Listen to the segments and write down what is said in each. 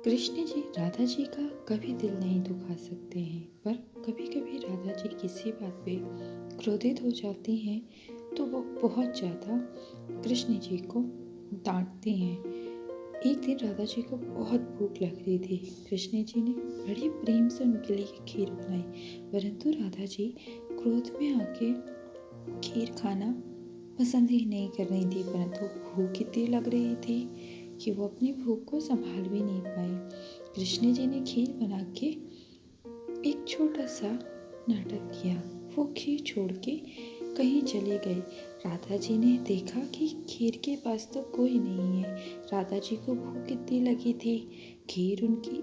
कृष्ण जी राधा जी का कभी दिल नहीं दुखा सकते हैं, पर कभी कभी राधा जी किसी बात पे क्रोधित हो जाती हैं तो वो बहुत ज़्यादा कृष्ण जी को डांटती हैं। एक दिन राधा जी को बहुत भूख लग रही थी। कृष्ण जी ने बड़ी प्रेम से उनके लिए खीर बनाई, परंतु राधा जी क्रोध में आके खीर खाना पसंद ही नहीं कर रही थी, परंतु भूख इतनी लग रही थी कि वो अपनी भूख को संभाल भी नहीं पाई। कृष्ण जी ने खीर बना के एक छोटा सा नाटक किया। वो खीर छोड़ के कहीं चले गए। राधा जी ने देखा कि खीर के पास तो कोई नहीं है। राधा जी को भूख इतनी लगी थी, खीर उनकी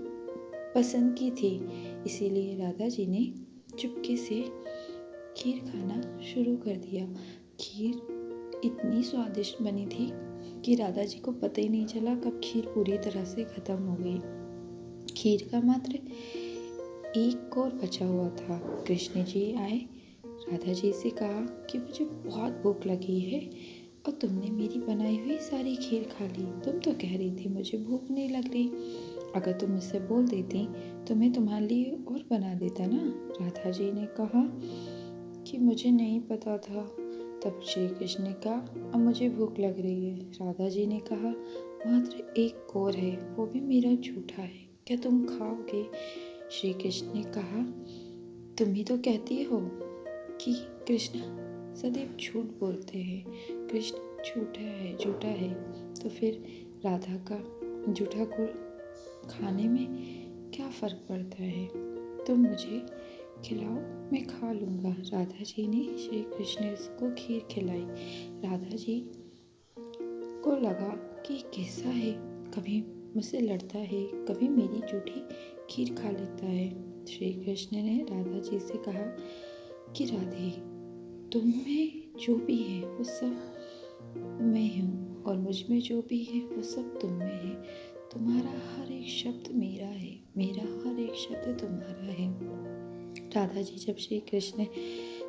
पसंद की थी, इसीलिए राधा जी ने चुपके से खीर खाना शुरू कर दिया। खीर इतनी स्वादिष्ट बनी थी कि राधा जी को पता ही नहीं चला कब खीर पूरी तरह से ख़त्म हो गई। खीर का मात्र एक कौर बचा हुआ था। कृष्ण जी आए, राधा जी से कहा कि मुझे बहुत भूख लगी है और तुमने मेरी बनाई हुई सारी खीर खा ली। तुम तो कह रही थी मुझे भूख नहीं लग रही, अगर तुम मुझसे बोल देती तो मैं तुम्हारे लिए और बना देता ना। राधा जी ने कहा कि मुझे नहीं पता था। तब श्री कृष्ण ने कहा अब मुझे भूख लग रही है। राधा जी ने कहा मात्र एक कौर है, वो भी मेरा झूठा है, क्या तुम खाओगे? श्री कृष्ण ने कहा तुम ही तो कहती हो कि कृष्ण सदैव झूठ बोलते हैं, कृष्ण झूठा है, तो फिर राधा का झूठा गुड़ खाने में क्या फ़र्क पड़ता है? तुम मुझे खिलाओ, मैं खा लूँगा। राधा जी ने श्री कृष्ण को खीर खिलाई। राधा जी को लगा कि कैसा है, कभी मुझसे लड़ता है, कभी मेरी झूठी खीर खा लेता है। श्री कृष्ण ने राधा जी से कहा कि राधे, तुम में जो भी है वो सब मैं हूँ, और मुझ में जो भी है वो सब तुम में है। तुम्हारा हर एक शब्द मेरा है, मेरा हर एक शब्द तुम्हारा है। राधा जी जब श्री कृष्ण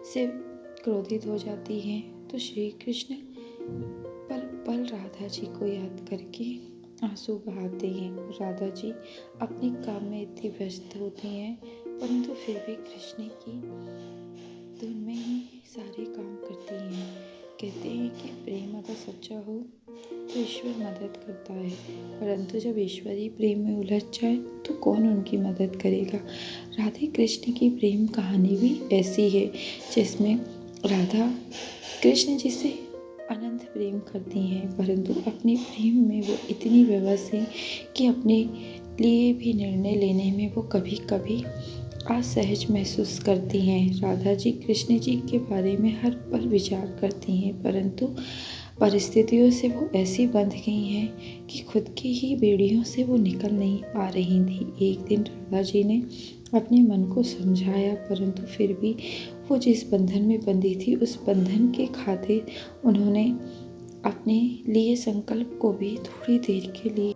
से क्रोधित हो जाती हैं तो श्री कृष्ण पल पल राधा जी को याद करके आंसू बहाते हैं। राधा जी अपने काम में इतनी व्यस्त होती हैं, परंतु फिर भी कृष्ण की धुन में ही सारे काम करती हैं। कहते हैं कि प्रेम अगर सच्चा हो तो ईश्वर मदद करता है, परंतु जब ईश्वर ही प्रेम में उलझ जाए तो कौन उनकी मदद करेगा। राधे कृष्ण की प्रेम कहानी भी ऐसी है, जिसमें राधा कृष्ण जी से अनंत प्रेम करती हैं, परंतु अपने प्रेम में वो इतनी विवश हैं कि अपने लिए भी निर्णय लेने में वो कभी कभी असहज महसूस करती हैं। राधा जी कृष्ण जी के बारे में हर पल विचार करती हैं, परंतु परिस्थितियों से वो ऐसी बंध गई हैं कि खुद की ही बेड़ियों से वो निकल नहीं पा रही थी। एक दिन राधा जी ने अपने मन को समझाया, परंतु फिर भी वो जिस बंधन में बंधी थी उस बंधन के खातिर उन्होंने अपने लिए संकल्प को भी थोड़ी देर के लिए